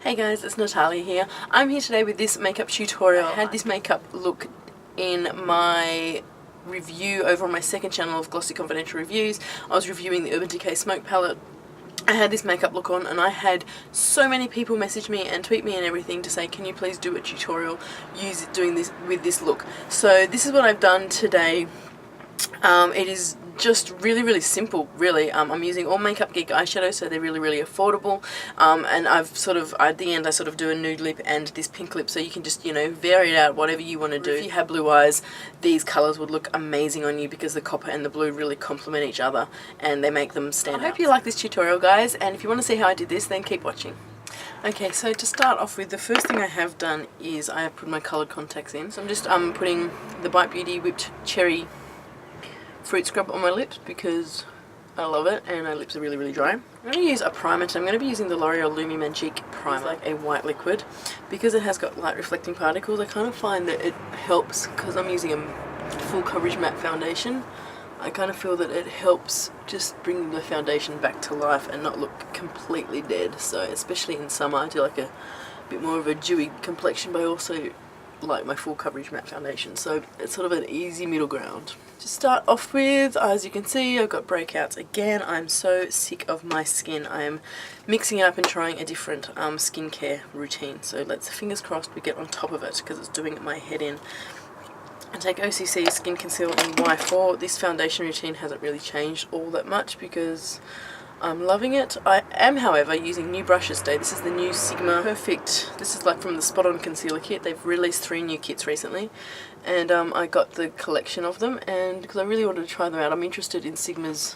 Hey guys, it's Natalia here. I'm here today with this makeup tutorial. I had this makeup look in my review over on my second channel of Glossy Confidential Reviews. I was reviewing the Urban Decay Smoke Palette. I had this makeup look on and I had so many people message me and tweet me and everything to say, can you please do a tutorial doing this with this look. So this is what I've done today. It is just really simple, really. I'm using all Makeup Geek eyeshadows, so they're really affordable. And I've sort of, at the end I sort of do a nude lip and this pink lip, so you can just, you know, vary it out, whatever you want to do. If you have blue eyes, these colours would look amazing on you because the copper and the blue really complement each other and they make them stand out. I hope you like this tutorial, guys, and if you want to see how I did this, then keep watching. Okay, so to start off with, the first thing I have done is I have put my coloured contacts in. So I'm just putting the Bite Beauty Whipped Cherry fruit scrub on my lips because I love it and my lips are really dry. I'm going to use a primer today. I'm going to be using the L'Oreal Lumi Magique primer. It's like a white liquid. Because it has got light reflecting particles, I kind of find that it helps, because I'm using a full coverage matte foundation, I kind of feel that it helps just bring the foundation back to life and not look completely dead. So especially in summer I do like a bit more of a dewy complexion, but I also like my full coverage matte foundation, so it's sort of an easy middle ground. To start off with, as you can see, I've got breakouts again. I'm so sick of my skin. I am mixing it up and trying a different skincare routine, so let's fingers crossed we get on top of it because it's doing my head in. I take OCC Skin Conceal in Y4. This foundation routine hasn't really changed all that much because I'm loving it. I am, however, using new brushes today. This is the new Sigma Perfect. This is like from the Spot On Concealer kit. They've released 3 new kits recently, and I got the collection of them, and because I really wanted to try them out. I'm interested in Sigma's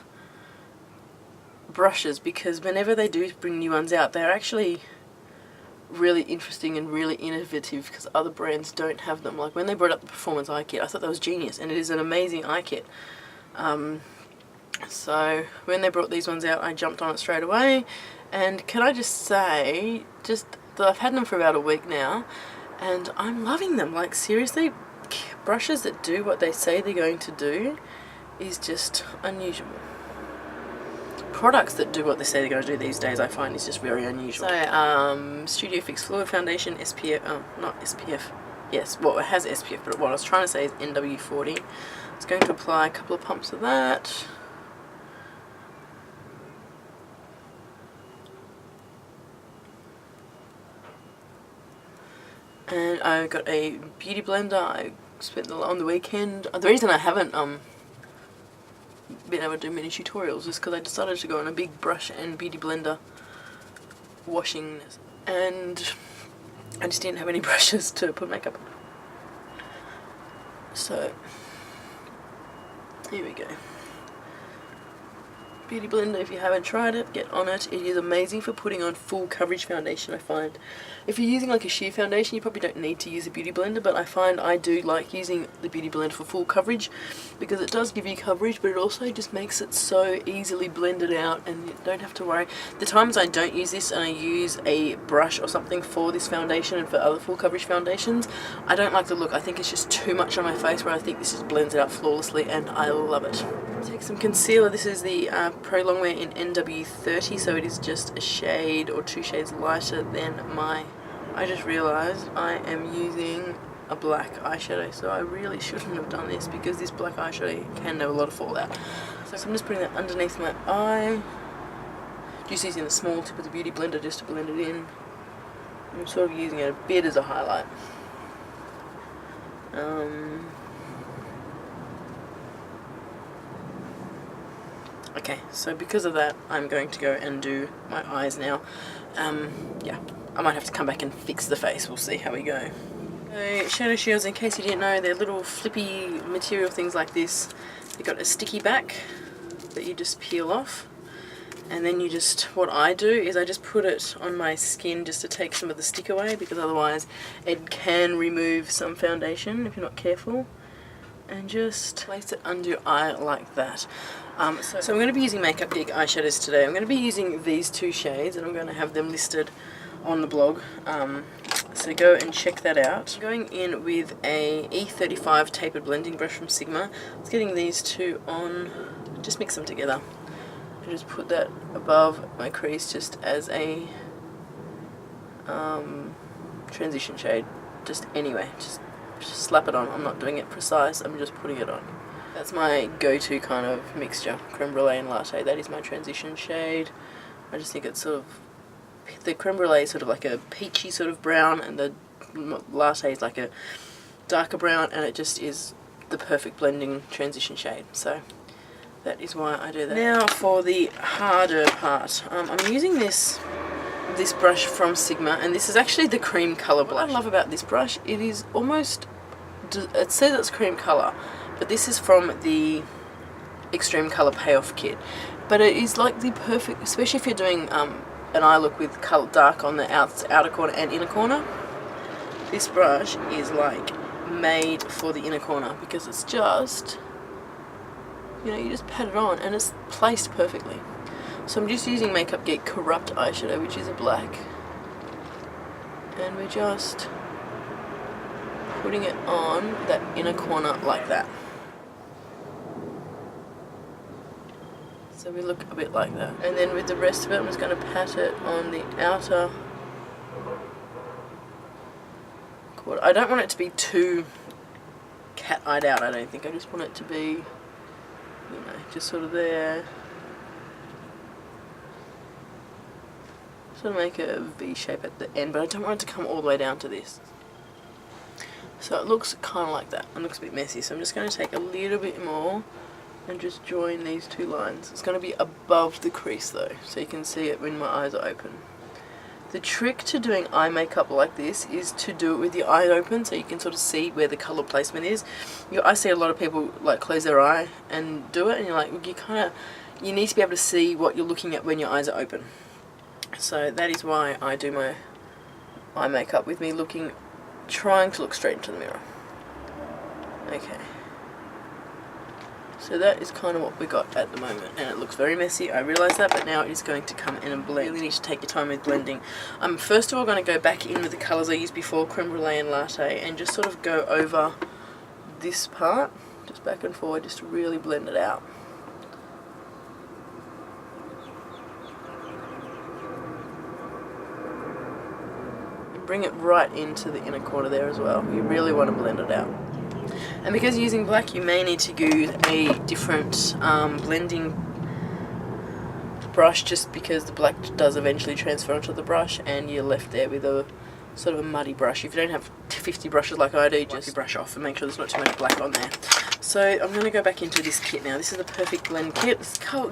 brushes because whenever they do bring new ones out, they're actually really interesting and really innovative because other brands don't have them. Like when they brought up the Performance Eye Kit, I thought that was genius, and it is an amazing eye kit. So when they brought these ones out, I jumped on it straight away, and can I just say, just that I've had them for about a week now and I'm loving them. Like seriously, brushes that do what they say they're going to do is just unusual. Products that do what they say they're going to do these days, I find, is just very unusual. So Studio Fix Fluid Foundation, SPF, not SPF, yes, well it has SPF, but what I was trying to say is NW40. It's going to apply a couple of pumps of that. And I got a beauty blender. I spent on the weekend. The reason I haven't been able to do many tutorials is because I decided to go on a big brush and beauty blender washing, and I just didn't have any brushes to put makeup on. So here we go. Beauty blender, if you haven't tried it, get on it. It is amazing for putting on full coverage foundation, I find. If you're using like a sheer foundation, you probably don't need to use a beauty blender, but I find I do like using the beauty blender for full coverage because it does give you coverage, but it also just makes it so easily blended out and you don't have to worry. The times I don't use this and I use a brush or something for this foundation and for other full coverage foundations, I don't like the look. I think it's just too much on my face, where I think this just blends it out flawlessly and I love it. Take some concealer. This is the Pro Longwear in NW30, so it is just a shade or 2 shades lighter than my... I just realised I am using a black eyeshadow, so I really shouldn't have done this because this black eyeshadow can have a lot of fallout. So I'm just putting that underneath my eye, just using the small tip of the beauty blender just to blend it in. I'm sort of using it a bit as a highlight. Okay, so because of that, I'm going to go and do my eyes now. Yeah, I might have to come back and fix the face. We'll see how we go. So, shadow shields, in case you didn't know, they're little flippy material things like this. They've got a sticky back that you just peel off. And then you just, what I do is I just put it on my skin just to take some of the stick away, because otherwise it can remove some foundation if you're not careful. And just place it under your eye like that. So I'm going to be using Makeup Geek eyeshadows today. I'm going to be using these 2 shades and I'm going to have them listed on the blog. So go and check that out. I'm going in with a E35 tapered blending brush from Sigma. I was getting these 2 on, just mix them together. And just put that above my crease just as a transition shade. Just anyway, just slap it on. I'm not doing it precise, I'm just putting it on. That's my go-to kind of mixture, creme brulee and latte. That is my transition shade. I just think it's sort of, the creme brulee is sort of like a peachy sort of brown, and the latte is like a darker brown, and it just is the perfect blending transition shade. So that is why I do that. Now for the harder part, I'm using this brush from Sigma, and this is actually the cream colour blush. What I love about this brush, it is almost, it says it's cream colour, but this is from the Extreme Colour Payoff kit. But it is like the perfect, especially if you're doing an eye look with color dark on the outer corner and inner corner. This brush is like made for the inner corner, because it's just, you know, you just pat it on and it's placed perfectly. So I'm just using Makeup Geek Corrupt eyeshadow, which is a black, and we're just putting it on that inner corner like that. So we look a bit like that. And then with the rest of it, I'm just going to pat it on the outer corner. I don't want it to be too cat-eyed out, I don't think. I just want it to be, you know, just sort of there. Sort of make a V shape at the end, but I don't want it to come all the way down to this. So it looks kind of like that. It looks a bit messy, so I'm just going to take a little bit more and just join these two lines. It's going to be above the crease though, so you can see it when my eyes are open. The trick to doing eye makeup like this is to do it with your eye open, so you can sort of see where the colour placement is. I see a lot of people like close their eye and do it, and you're like, you need to be able to see what you're looking at when your eyes are open. So that is why I do my eye makeup with me trying to look straight into the mirror. Okay. So that is kind of what we got at the moment, and it looks very messy, I realise that, but now it is going to come in and blend. You really need to take your time with blending. I'm first of all going to go back in with the colours I used before, creme brulee and latte, and just sort of go over this part, just back and forward, just to really blend it out. And bring it right into the inner corner there as well. You really want to blend it out. And because you're using black, you may need to use a different blending brush, just because the black does eventually transfer onto the brush and you're left there with a sort of a muddy brush. If you don't have 50 brushes like I do, just brush off and make sure there's not too much black on there. So I'm going to go back into this kit now. This is the Perfect Blend kit.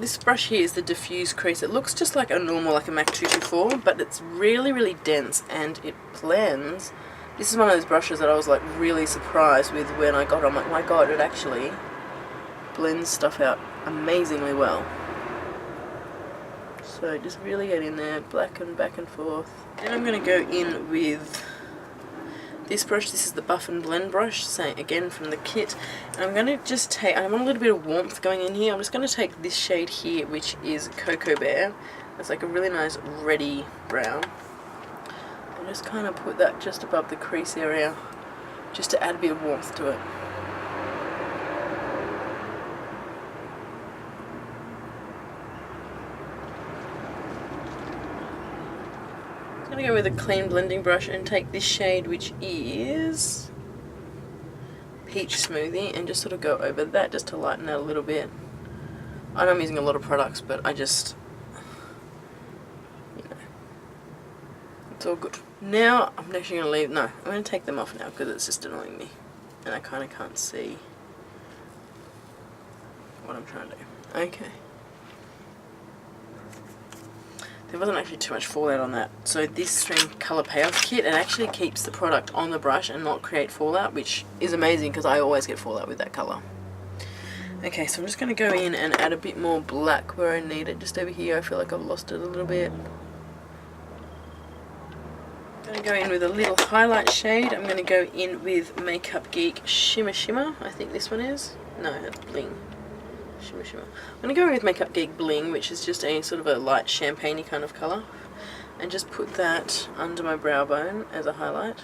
This brush here is the Diffuse Crease. It looks just like a normal, like a MAC 224, but it's really, really dense and it blends. This is one of those brushes that I was like really surprised with when I got it. I'm like, my god, it actually blends stuff out amazingly well. So just really get in there, black and back and forth. Then I'm going to go in with this brush. This is the Buff and Blend brush, same again from the kit. And I'm going to just take, I want a little bit of warmth going in here. I'm just going to take this shade here, which is Cocoa Bear. It's like a really nice reddy brown. Just kind of put that just above the crease area, just to add a bit of warmth to it. I'm going to go with a clean blending brush and take this shade, which is Peach Smoothie, and just sort of go over that just to lighten that a little bit. I know I'm using a lot of products, but I just, you know, it's all good. Now I'm actually going to leave, no, I'm going to take them off now because it's just annoying me and I kind of can't see what I'm trying to do. Okay. There wasn't actually too much fallout on that. So this Extreme Colour Payoff kit, it actually keeps the product on the brush and not create fallout, which is amazing because I always get fallout with that colour. Okay, so I'm just going to go in and add a bit more black where I need it. Just over here I feel like I've lost it a little bit. I'm going to go in with a little highlight shade. I'm going to go in with Makeup Geek Shimmer Shimmer. I think this one is. No, it's Bling. Shimmer Shimmer. I'm going to go in with Makeup Geek Bling, which is just a sort of a light champagne-y kind of colour. And just put that under my brow bone as a highlight.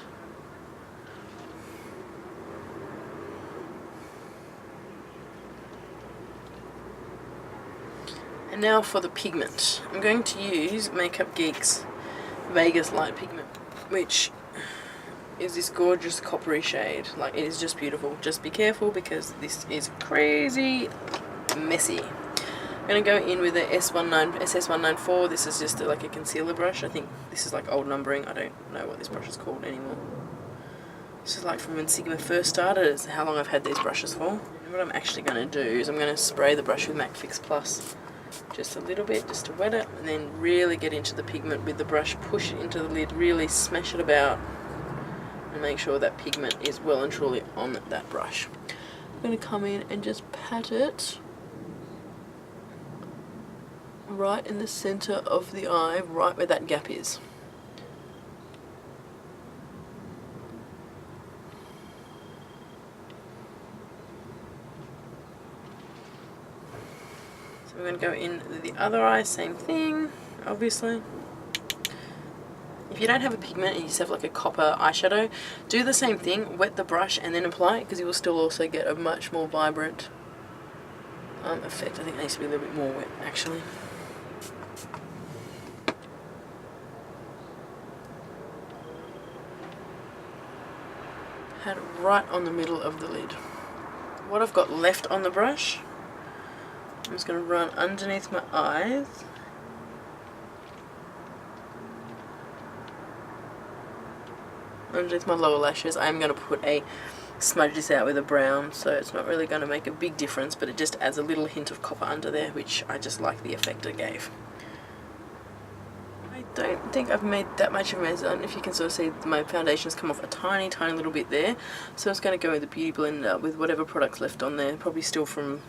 And now for the pigment. I'm going to use Makeup Geek's Vegas Light Pigment. which is this gorgeous coppery shade. Like, it is just beautiful. Just be careful because this is crazy messy. I'm going to go in with the SS194. This is just like a concealer brush. I think this is like old numbering. I don't know what this brush is called anymore. This is like from when Sigma first started. It's how long I've had these brushes for. And what I'm actually going to do is I'm going to spray the brush with MAC Fix Plus. Just a little bit, just to wet it, and then really get into the pigment with the brush. Push it into the lid, really smash it about, and make sure that pigment is well and truly on that brush. I'm going to come in and just pat it right in the center of the eye, right where that gap is. So we're going to go in the other eye, same thing, obviously. If you don't have a pigment and you just have like a copper eyeshadow, do the same thing, wet the brush and then apply it, because you will still also get a much more vibrant effect. I think it needs to be a little bit more wet actually. Had it right on the middle of the lid. What I've got left on the brush, I'm just going to run underneath my eyes. Underneath my lower lashes. I am going to smudge this out with a brown, so it's not really going to make a big difference, but it just adds a little hint of copper under there, which I just like the effect it gave. I don't think I've made that much of a mess. I don't know if you can sort of see my foundation's come off a tiny little bit there, so I'm just going to go with the Beauty Blender with whatever product's left on there, probably still from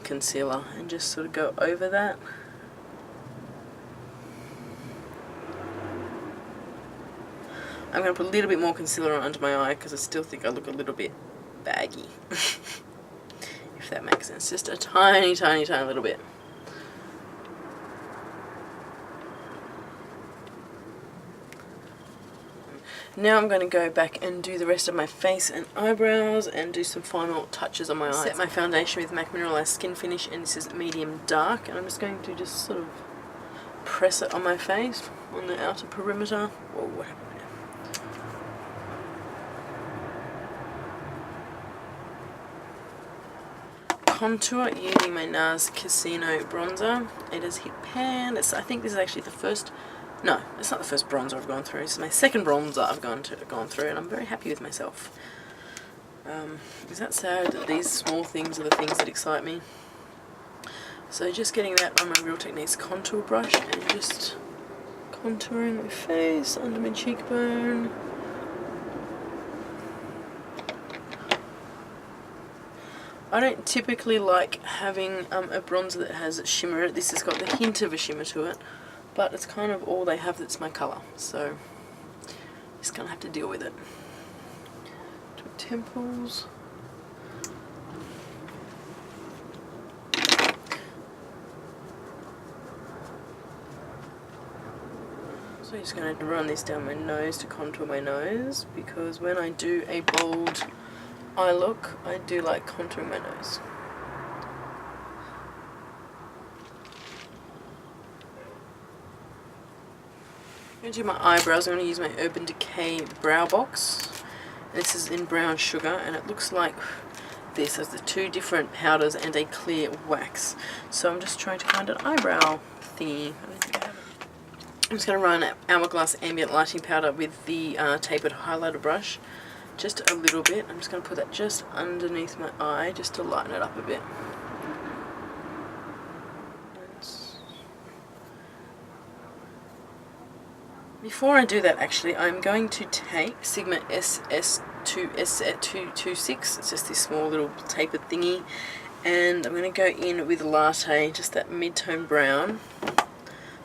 concealer, and just sort of go over that. I'm going to put a little bit more concealer on under my eye because I still think I look a little bit baggy. If that makes sense. Just a tiny little bit. Now I'm going to go back and do the rest of my face and eyebrows and do some final touches on my eyes. Set my foundation with MAC Mineralized Skin Finish, and this is medium dark, and I'm just going to just sort of press it on my face, on the outer perimeter. Whoa, what happened there? Contour using my NARS Casino bronzer. It is Hit Pan. I think this is actually the first. No, it's not the first bronzer I've gone through. It's my second bronzer I've gone through, and I'm very happy with myself. Is that sad that these small things are the things that excite me? So just getting that on my Real Techniques contour brush and just contouring my face, under my cheekbone. I don't typically like having a bronzer that has shimmer. This has got the hint of a shimmer to it, but it's kind of all they have that's my colour, so just gonna have to deal with it. To temples. So I'm just going to run this down my nose to contour my nose, because when I do a bold eye look, I do like contouring my nose. I'm going to do my eyebrows. I'm going to use my Urban Decay Brow Box. And this is in Brown Sugar, and it looks like this. There's the two different powders and a clear wax. So I'm just trying to find an eyebrow thingy. I don't think I have it. I'm just going to run Hourglass Ambient Lighting Powder with the tapered highlighter brush. Just a little bit. I'm just going to put that just underneath my eye just to lighten it up a bit. Before I do that, actually, I'm going to take Sigma SS226, it's just this small little tapered thingy, and I'm going to go in with Latte, just that mid-tone brown,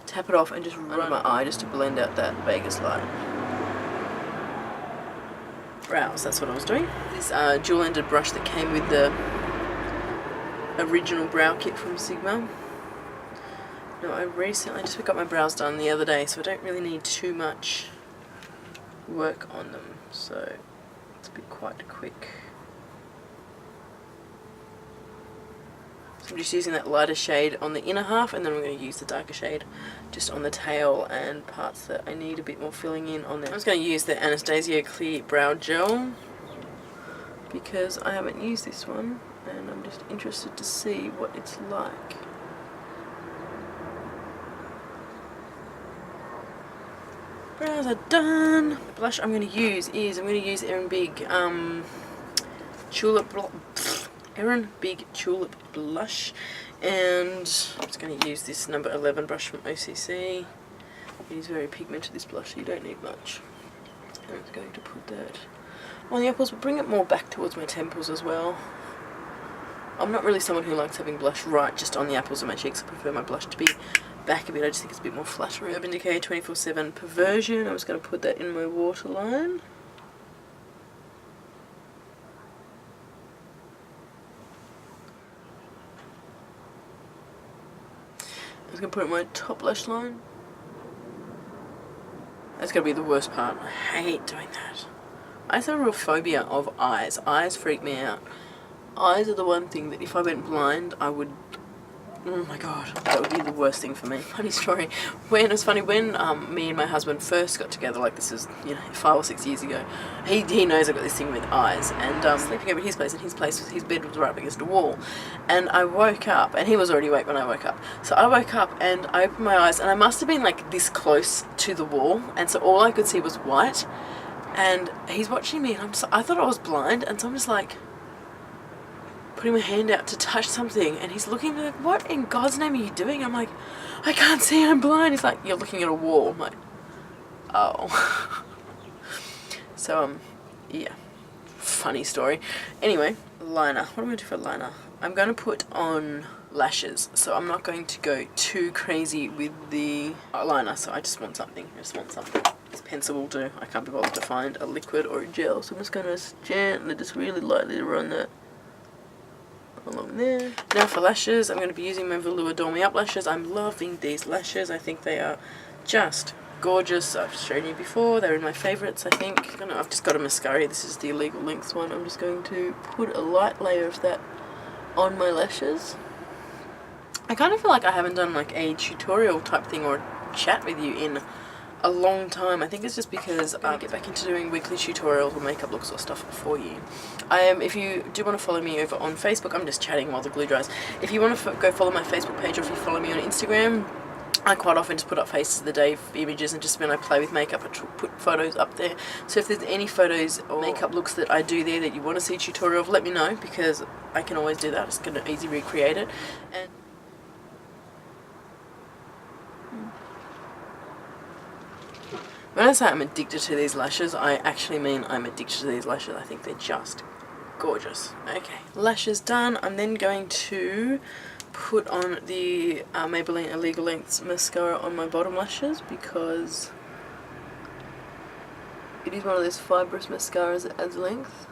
tap it off and just run my eye just to blend out that Vegas light. Brows, that's what I was doing. This dual-ended brush that came with the original brow kit from Sigma. No, I just got my brows done the other day, so I don't really need too much work on them, so it's a bit quite quick. So I'm just using that lighter shade on the inner half, and then I'm going to use the darker shade just on the tail and parts that I need a bit more filling in on there. I'm just going to use the Anastasia Clear Brow Gel because I haven't used this one and I'm just interested to see what it's like. Brows are done. The blush I'm going to use is Erin Big Erin Big Tulip Blush, and I'm just going to use this number 11 brush from OCC. It is very pigmented, this blush, so you don't need much. And I'm going to put that on the apples, but bring it more back towards my temples as well. I'm not really someone who likes having blush right just on the apples of my cheeks. I prefer my blush to be back a bit. I just think it's a bit more flattering. Urban Decay 24/7 Perversion. I'm just going to put that in my waterline. I'm just going to put it in my top lash line. That's going to be the worst part. I hate doing that. I just have a real phobia of eyes. Eyes freak me out. Eyes are the one thing that if I went blind, I would... Oh my god, that would be the worst thing for me. Funny story. It was funny when me and my husband first got together, like this is 5 or 6 years ago. He knows I've got this thing with eyes, and sleeping over at his place, and his bed was right up against a wall, and I woke up, and he was already awake when I woke up. So I woke up and I opened my eyes, and I must have been like this close to the wall, and so all I could see was white, and he's watching me, and I thought I was blind, and so I'm just like putting my hand out to touch something, and he's looking at me like, what in God's name are you doing? I'm like, I can't see, I'm blind. He's like, you're looking at a wall. I'm like, oh. So, yeah, funny story. Anyway, liner. What am I going to do for liner? I'm going to put on lashes, so I'm not going to go too crazy with the liner, so I just want something. This pencil will do. I can't be bothered to find a liquid or a gel, so I'm just going to gently, just really lightly run that along there. Now for lashes, I'm going to be using my Velour Doll Me Up lashes. I'm loving these lashes. I think they are just gorgeous. I've shown you before. They're in my favourites, I think. I've just got a mascara. This is the Illegal Lengths one. I'm just going to put a light layer of that on my lashes. I kind of feel like I haven't done like a tutorial type thing or a chat with you in a long time. I think it's just because I get back into doing weekly tutorials or makeup looks or stuff for you. If you do want to follow me over on Facebook, I'm just chatting while the glue dries. If you want to go follow my Facebook page, or if you follow me on Instagram, I quite often just put up faces of the day images, and just when I play with makeup I put photos up there. So if there's any photos or makeup looks that I do there that you want to see a tutorial of, let me know, because I can always do that. I'm just going to easily recreate it. And when I say I'm addicted to these lashes, I actually mean I'm addicted to these lashes. I think they're just gorgeous. Okay, lashes done. I'm then going to put on the Maybelline Illegal Lengths mascara on my bottom lashes, because it is one of those fibrous mascaras that adds length.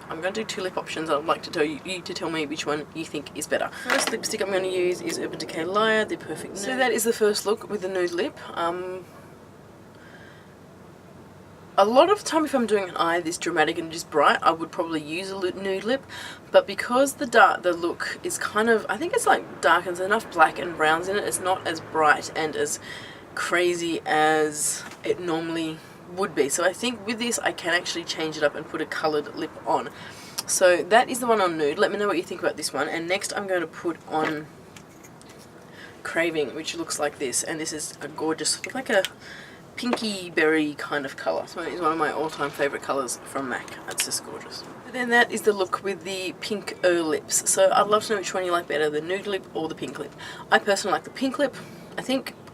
I'm going to do 2 lip options. I'd like to tell you to tell me which one you think is better. First lipstick I'm going to use is Urban Decay Liar, the Perfect Nude. So that is the first look with the nude lip. A lot of the time if I'm doing an eye this dramatic and just bright, I would probably use a nude lip, but because the look is kind of, I think it's like dark and there's enough black and browns in it, it's not as bright and as crazy as it normally would be. So I think with this I can actually change it up and put a coloured lip on. So that is the one on nude. Let me know what you think about this one. And next I'm going to put on Craving, which looks like this, and this is a gorgeous, like a pinky berry kind of colour. So it is one of my all-time favourite colours from MAC. That's just gorgeous. And then that is the look with the pink lips. So I'd love to know which one you like better, the nude lip or the pink lip. I personally like the pink lip. I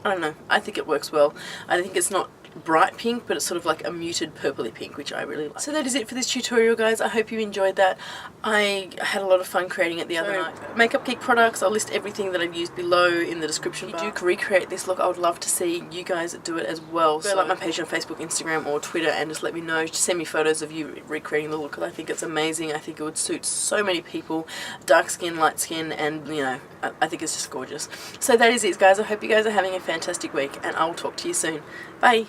don't know, I think it works well. I think it's not bright pink, but it's sort of like a muted purpley pink, which I really like. So that is it for this tutorial, guys. I hope you enjoyed that. I had a lot of fun creating it the other night. Makeup Geek products, I'll list everything that I've used below in the description bar. If you do recreate this look, I would love to see you guys do it as well. So like my page on Facebook, Instagram or Twitter, and just let me know. Just send me photos of you recreating the look, because I think it's amazing. I think it would suit so many people, dark skin, light skin, and you know, I think it's just gorgeous. So that is it, guys. I hope you guys are having a fantastic week, and I'll talk to you soon. Bye.